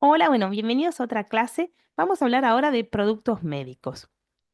Hola, bueno, bienvenidos a otra clase. Vamos a hablar ahora de productos médicos.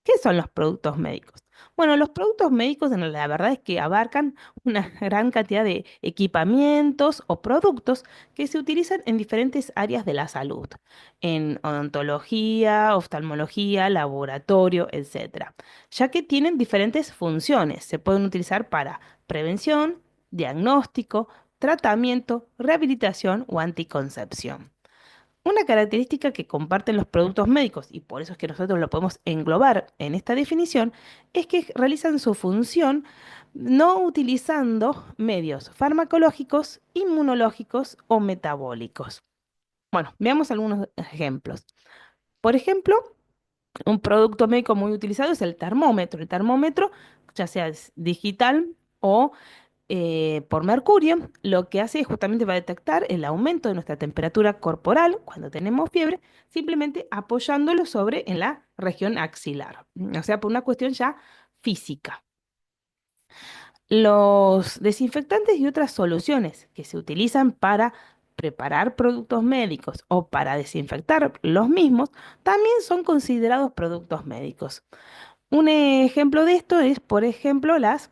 ¿Qué son los productos médicos? Bueno, los productos médicos la verdad es que abarcan una gran cantidad de equipamientos o productos que se utilizan en diferentes áreas de la salud, en odontología, oftalmología, laboratorio, etcétera, ya que tienen diferentes funciones. Se pueden utilizar para prevención, diagnóstico, tratamiento, rehabilitación o anticoncepción. Una característica que comparten los productos médicos, y por eso es que nosotros lo podemos englobar en esta definición, es que realizan su función no utilizando medios farmacológicos, inmunológicos o metabólicos. Bueno, veamos algunos ejemplos. Por ejemplo, un producto médico muy utilizado es el termómetro. El termómetro, ya sea es digital o por mercurio, lo que hace es justamente va a detectar el aumento de nuestra temperatura corporal cuando tenemos fiebre, simplemente apoyándolo sobre en la región axilar. O sea, por una cuestión ya física. Los desinfectantes y otras soluciones que se utilizan para preparar productos médicos o para desinfectar los mismos también son considerados productos médicos. Un ejemplo de esto es, por ejemplo, las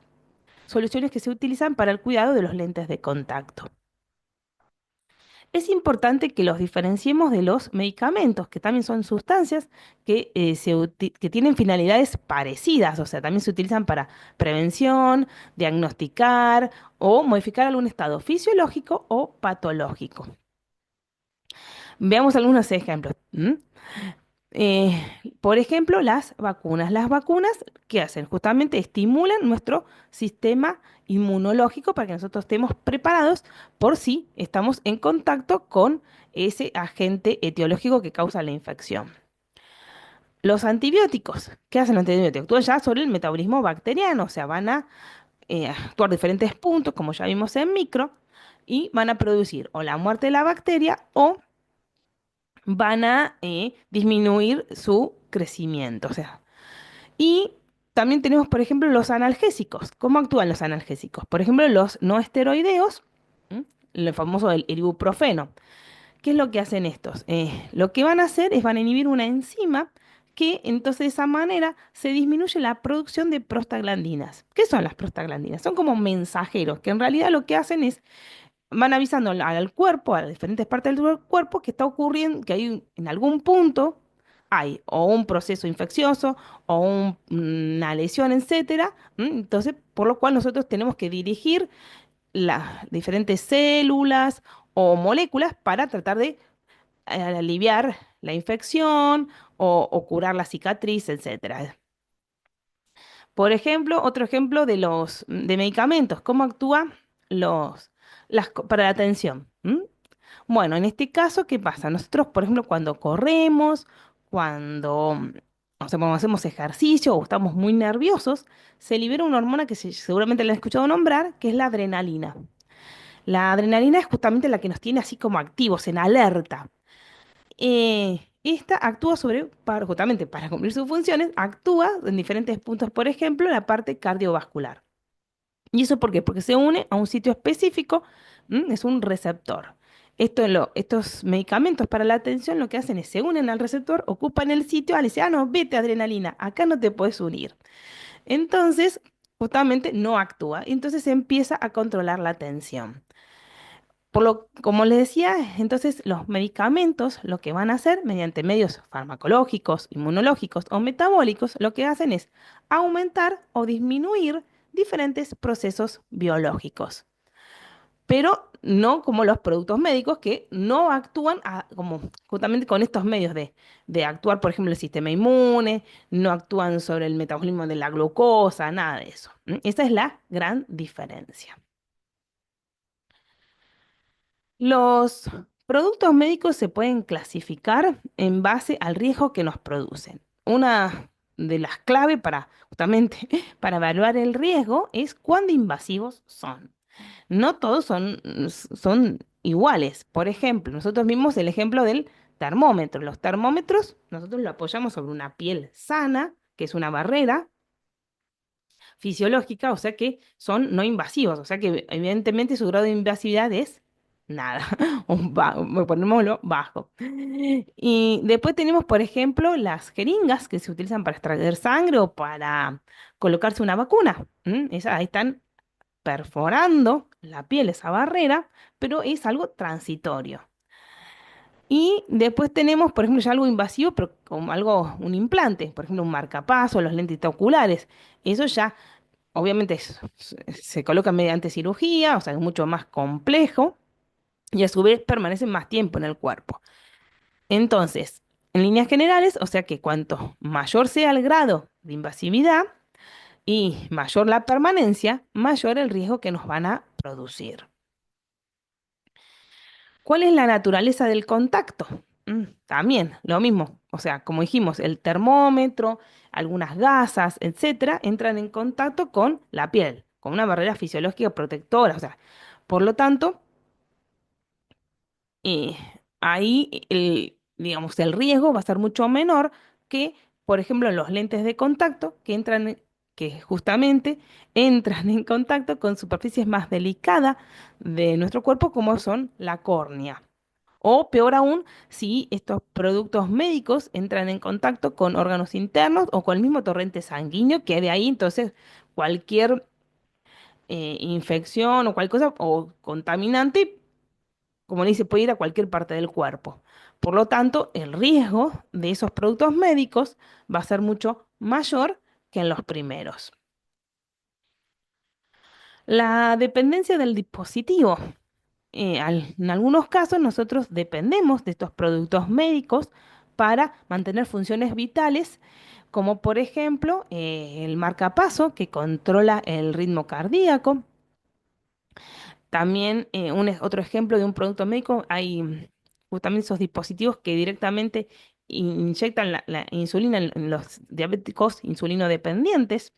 soluciones que se utilizan para el cuidado de los lentes de contacto. Es importante que los diferenciemos de los medicamentos, que también son sustancias que, que tienen finalidades parecidas, o sea, también se utilizan para prevención, diagnosticar o modificar algún estado fisiológico o patológico. Veamos algunos ejemplos. Eh, por ejemplo, las vacunas. Las vacunas, ¿qué hacen? Justamente estimulan nuestro sistema inmunológico para que nosotros estemos preparados por si estamos en contacto con ese agente etiológico que causa la infección. Los antibióticos, ¿qué hacen los antibióticos? Actúan ya sobre el metabolismo bacteriano, o sea, van a actuar diferentes puntos, como ya vimos en micro, y van a producir o la muerte de la bacteria o van a disminuir su crecimiento. O sea, y también tenemos, por ejemplo, los analgésicos. ¿Cómo actúan los analgésicos? Por ejemplo, los no esteroideos, ¿m? El famoso del ibuprofeno. ¿Qué es lo que hacen estos? Lo que van a hacer es van a inhibir una enzima que entonces de esa manera se disminuye la producción de prostaglandinas. ¿Qué son las prostaglandinas? Son como mensajeros que en realidad lo que hacen es van avisando al cuerpo, a las diferentes partes del cuerpo, que está ocurriendo, que hay en algún punto hay o un proceso infeccioso o una lesión, etcétera. Entonces, por lo cual nosotros tenemos que dirigir las diferentes células o moléculas para tratar de aliviar la infección o curar la cicatriz, etcétera. Por ejemplo, otro ejemplo de los de medicamentos, ¿cómo actúa para la atención? Bueno, en este caso, ¿qué pasa? Nosotros, por ejemplo, cuando corremos, cuando o sea, cuando hacemos ejercicio o estamos muy nerviosos, se libera una hormona que seguramente la han escuchado nombrar, que es la adrenalina. La adrenalina es justamente la que nos tiene así como activos, en alerta. Esta actúa justamente para cumplir sus funciones, actúa en diferentes puntos, por ejemplo, la parte cardiovascular. ¿Y eso por qué? Porque se une a un sitio específico, es un receptor. Estos medicamentos para la atención lo que hacen es se unen al receptor, ocupan el sitio, le dicen, ah, no, vete adrenalina, acá no te puedes unir. Entonces, justamente no actúa, y entonces se empieza a controlar la tensión. Como les decía, entonces los medicamentos lo que van a hacer mediante medios farmacológicos, inmunológicos o metabólicos, lo que hacen es aumentar o disminuir diferentes procesos biológicos, pero no como los productos médicos que no actúan como justamente con estos medios de actuar, por ejemplo, el sistema inmune, no actúan sobre el metabolismo de la glucosa, nada de eso. Esa es la gran diferencia. Los productos médicos se pueden clasificar en base al riesgo que nos producen. Una de las claves para justamente para evaluar el riesgo es cuán invasivos son. No todos son iguales. Por ejemplo, nosotros vimos el ejemplo del termómetro. Los termómetros nosotros lo apoyamos sobre una piel sana, que es una barrera fisiológica, o sea que son no invasivos, o sea que evidentemente su grado de invasividad es nada. ponémoslo bajo. Y después tenemos, por ejemplo, las jeringas que se utilizan para extraer sangre o para colocarse una vacuna. Ahí están perforando la piel, esa barrera, pero es algo transitorio. Y después tenemos, por ejemplo, ya algo invasivo, pero como algo, un implante, por ejemplo, un marcapaso, los lentes oculares. Eso ya, obviamente, se coloca mediante cirugía, o sea, es mucho más complejo y a su vez permanecen más tiempo en el cuerpo. Entonces, en líneas generales, o sea que cuanto mayor sea el grado de invasividad y mayor la permanencia, mayor el riesgo que nos van a producir. ¿Cuál es la naturaleza del contacto? También lo mismo, o sea, como dijimos, el termómetro, algunas gasas, etcétera, entran en contacto con la piel, con una barrera fisiológica protectora, o sea, por lo tanto, eh, ahí digamos, el riesgo va a ser mucho menor que, por ejemplo, los lentes de contacto que que justamente entran en contacto con superficies más delicadas de nuestro cuerpo, como son la córnea. O peor aún, si estos productos médicos entran en contacto con órganos internos o con el mismo torrente sanguíneo, que de ahí entonces cualquier infección o cualquier cosa o contaminante, como le dice, puede ir a cualquier parte del cuerpo. Por lo tanto, el riesgo de esos productos médicos va a ser mucho mayor que en los primeros. La dependencia del dispositivo. En algunos casos nosotros dependemos de estos productos médicos para mantener funciones vitales, como por ejemplo el marcapaso que controla el ritmo cardíaco. También otro ejemplo de un producto médico, hay justamente esos dispositivos que directamente inyectan la insulina en los diabéticos insulino dependientes.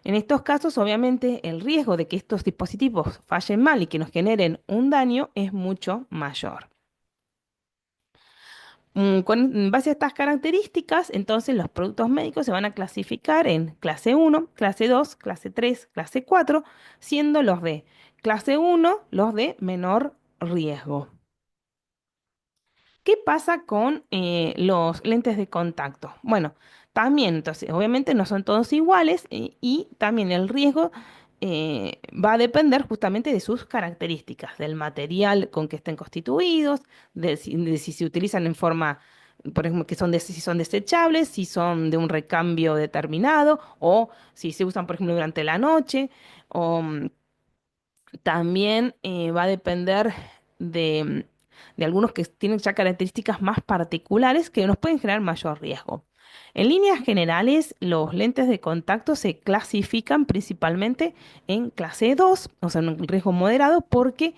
En estos casos, obviamente, el riesgo de que estos dispositivos fallen mal y que nos generen un daño es mucho mayor. En base a estas características, entonces los productos médicos se van a clasificar en clase 1, clase 2, clase 3, clase 4, siendo los de clase 1 los de menor riesgo. ¿Qué pasa con los lentes de contacto? Bueno, también, entonces, obviamente no son todos iguales y también el riesgo va a depender justamente de sus características, del material con que estén constituidos, de si se utilizan en forma, por ejemplo, si son desechables, si son de un recambio determinado o si se usan, por ejemplo, durante la noche o también va a depender de, de algunos que tienen ya características más particulares que nos pueden generar mayor riesgo. En líneas generales, los lentes de contacto se clasifican principalmente en clase 2, o sea, en un riesgo moderado, porque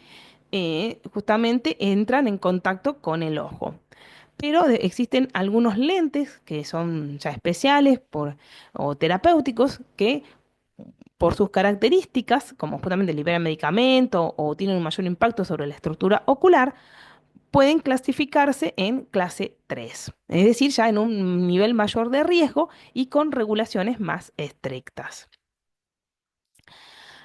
justamente entran en contacto con el ojo. Pero existen algunos lentes que son ya especiales o terapéuticos que por sus características, como justamente liberan medicamento o tienen un mayor impacto sobre la estructura ocular, pueden clasificarse en clase 3, es decir, ya en un nivel mayor de riesgo y con regulaciones más estrictas.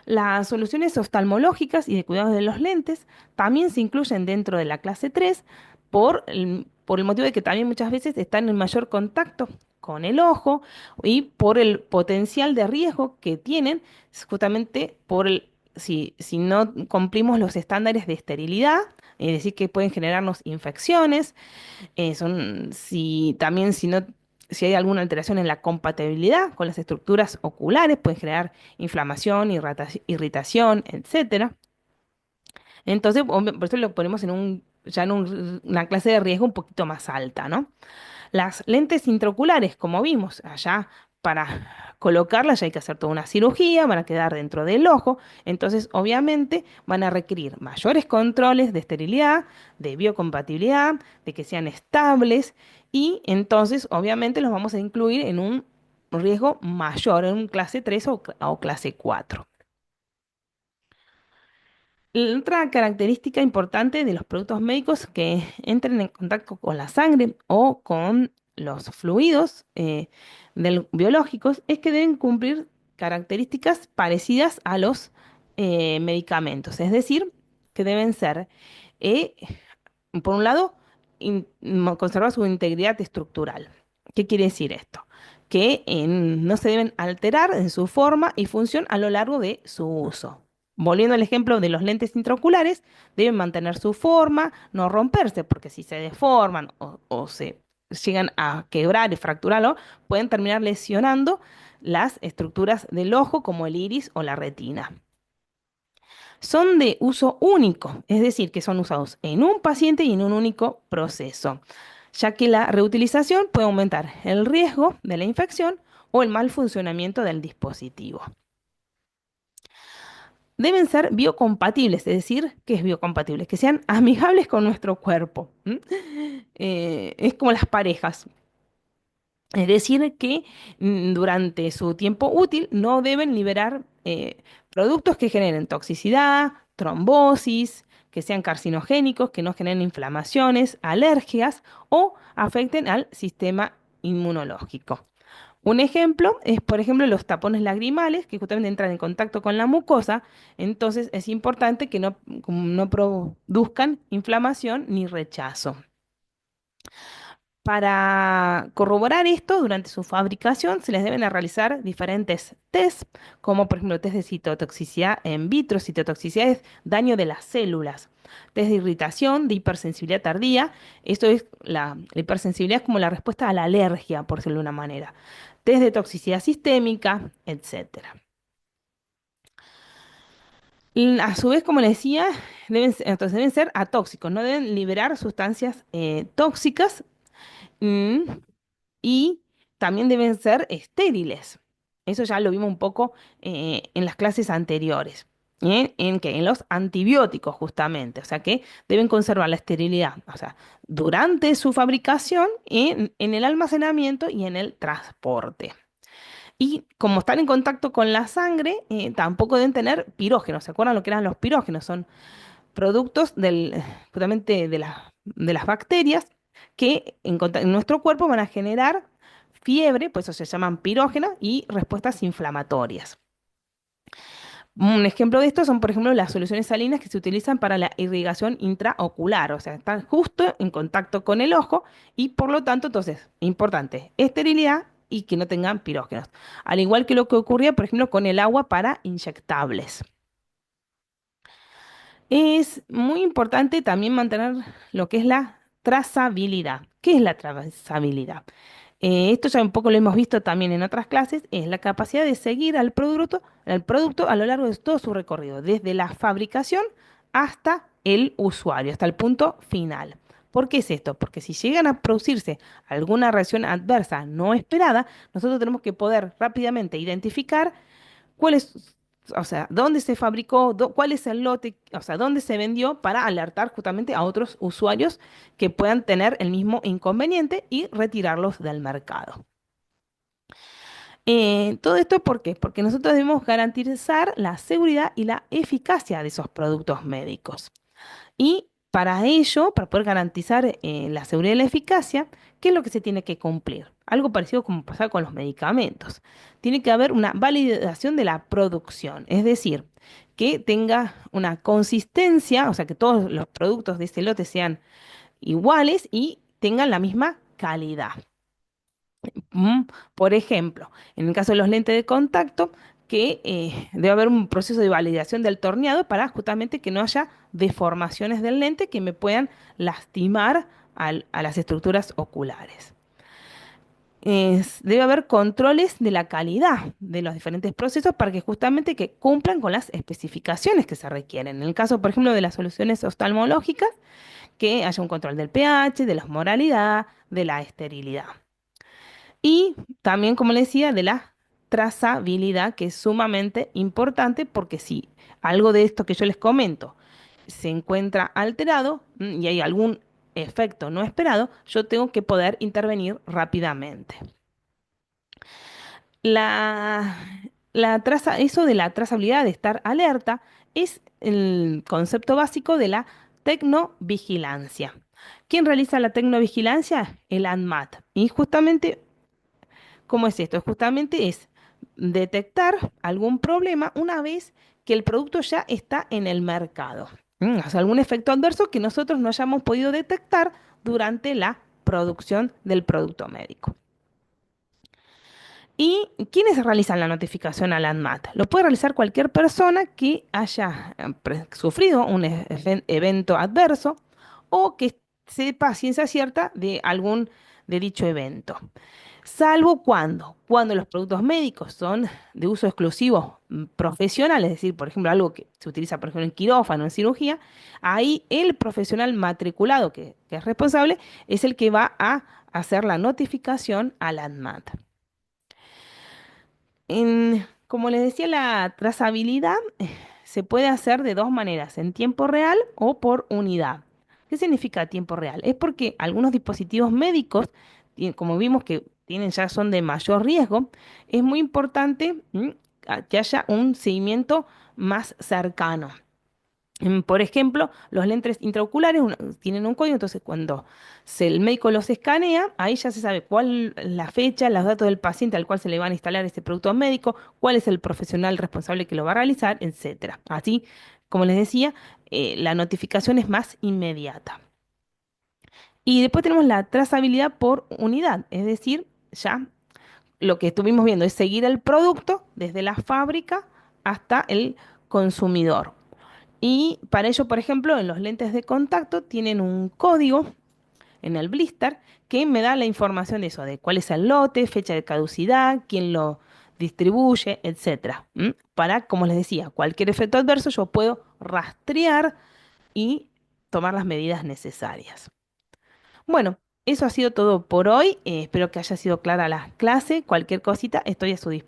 Las soluciones oftalmológicas y de cuidado de los lentes también se incluyen dentro de la clase 3 por el motivo de que también muchas veces están en mayor contacto con el ojo y por el potencial de riesgo que tienen, justamente si no cumplimos los estándares de esterilidad, es decir, que pueden generarnos infecciones, también si hay alguna alteración en la compatibilidad con las estructuras oculares, pueden generar inflamación, irritación, etcétera. Entonces, por eso lo ponemos ya en una clase de riesgo un poquito más alta, ¿no? Las lentes intraoculares, como vimos allá, para colocarlas ya hay que hacer toda una cirugía, van a quedar dentro del ojo, entonces obviamente van a requerir mayores controles de esterilidad, de biocompatibilidad, de que sean estables y entonces obviamente los vamos a incluir en un riesgo mayor, en un clase 3 o clase 4. La otra característica importante de los productos médicos que entren en contacto con la sangre o con los fluidos biológicos es que deben cumplir características parecidas a los medicamentos, es decir, que deben ser eh, por un lado, conservar su integridad estructural. ¿Qué quiere decir esto? Que no se deben alterar en su forma y función a lo largo de su uso. Volviendo al ejemplo de los lentes intraoculares, deben mantener su forma, no romperse, porque si se deforman o se llegan a quebrar y fracturarlo, pueden terminar lesionando las estructuras del ojo, como el iris o la retina. Son de uso único, es decir, que son usados en un paciente y en un único proceso, ya que la reutilización puede aumentar el riesgo de la infección o el mal funcionamiento del dispositivo. Deben ser biocompatibles, es decir, que es biocompatible, que sean amigables con nuestro cuerpo. ¿M? Es como las parejas. Es decir, que durante su tiempo útil no deben liberar productos que generen toxicidad, trombosis, que sean carcinogénicos, que no generen inflamaciones, alergias o afecten al sistema inmunológico. Un ejemplo es, por ejemplo, los tapones lagrimales, que justamente entran en contacto con la mucosa, entonces es importante que no produzcan inflamación ni rechazo. Para corroborar esto, durante su fabricación se les deben a realizar diferentes tests, como por ejemplo test de citotoxicidad in vitro. Citotoxicidad es daño de las células. Test de irritación, de hipersensibilidad tardía. Esto es la hipersensibilidad es como la respuesta a la alergia, por decirlo de una manera. Test de toxicidad sistémica, etcétera. A su vez, como les decía, entonces deben ser atóxicos, no deben liberar sustancias tóxicas. mm, y también deben ser estériles. Eso ya lo vimos un poco en las clases anteriores. ¿En qué? En los antibióticos, justamente. O sea que deben conservar la esterilidad, o sea, durante su fabricación, en el almacenamiento y en el transporte. Y como están en contacto con la sangre, tampoco deben tener pirógenos. ¿Se acuerdan lo que eran los pirógenos? Son productos justamente de las bacterias que en nuestro cuerpo van a generar fiebre, pues eso se llaman pirógenos y respuestas inflamatorias. Un ejemplo de esto son, por ejemplo, las soluciones salinas que se utilizan para la irrigación intraocular, o sea, están justo en contacto con el ojo y por lo tanto, entonces, importante, esterilidad y que no tengan pirógenos. Al igual que lo que ocurría, por ejemplo, con el agua para inyectables. Es muy importante también mantener lo que es la trazabilidad. ¿Qué es la trazabilidad? Esto ya un poco lo hemos visto también en otras clases, es la capacidad de seguir al producto a lo largo de todo su recorrido, desde la fabricación hasta el usuario, hasta el punto final. ¿Por qué es esto? Porque si llegan a producirse alguna reacción adversa no esperada, nosotros tenemos que poder rápidamente identificar cuál es, o sea, dónde se fabricó, cuál es el lote, o sea, dónde se vendió para alertar justamente a otros usuarios que puedan tener el mismo inconveniente y retirarlos del mercado. Todo esto, ¿por qué? Porque nosotros debemos garantizar la seguridad y la eficacia de esos productos médicos. Y para ello, para poder garantizar la seguridad y la eficacia, ¿qué es lo que se tiene que cumplir? Algo parecido como pasa con los medicamentos. Tiene que haber una validación de la producción, es decir, que tenga una consistencia, o sea, que todos los productos de ese lote sean iguales y tengan la misma calidad. Mm, Por ejemplo, en el caso de los lentes de contacto, que debe haber un proceso de validación del torneado para justamente que no haya deformaciones del lente que me puedan lastimar a las estructuras oculares. Debe haber controles de la calidad de los diferentes procesos para que justamente que cumplan con las especificaciones que se requieren. En el caso, por ejemplo, de las soluciones oftalmológicas, que haya un control del pH, de la osmolaridad, de la esterilidad. Y también, como le decía, de la trazabilidad, que es sumamente importante porque si algo de esto que yo les comento se encuentra alterado y hay algún efecto no esperado, yo tengo que poder intervenir rápidamente. La, eso de la trazabilidad, de estar alerta, es el concepto básico de la tecnovigilancia. ¿Quién realiza la tecnovigilancia? El ANMAT. Y justamente, ¿cómo es esto? Justamente es detectar algún problema una vez que el producto ya está en el mercado. O sea, algún efecto adverso que nosotros no hayamos podido detectar durante la producción del producto médico. ¿Y quiénes realizan la notificación al ANMAT? Lo puede realizar cualquier persona que haya sufrido un evento adverso o que sepa a ciencia cierta de algún de dicho evento. Salvo cuando los productos médicos son de uso exclusivo profesional, es decir, por ejemplo, algo que se utiliza, por ejemplo, en quirófano, en cirugía, ahí el profesional matriculado que es responsable es el que va a hacer la notificación al ANMAT. Como les decía, la trazabilidad se puede hacer de dos maneras, en tiempo real o por unidad. ¿Qué significa tiempo real? Es porque algunos dispositivos médicos, como vimos que tienen ya son de mayor riesgo, es muy importante que haya un seguimiento más cercano. Por ejemplo, los lentes intraoculares tienen un código, entonces cuando el médico los escanea, ahí ya se sabe cuál es la fecha, los datos del paciente al cual se le van a instalar este producto médico, cuál es el profesional responsable que lo va a realizar, etcétera. Así, como les decía, la notificación es más inmediata. Y después tenemos la trazabilidad por unidad, es decir, ya lo que estuvimos viendo es seguir el producto desde la fábrica hasta el consumidor. Y para ello, por ejemplo, en los lentes de contacto tienen un código en el blister que me da la información de eso, de cuál es el lote, fecha de caducidad, quién lo distribuye, etcétera. Para, como les decía, cualquier efecto adverso yo puedo rastrear y tomar las medidas necesarias. Bueno, eso ha sido todo por hoy. Espero que haya sido clara la clase. Cualquier cosita, estoy a su disposición.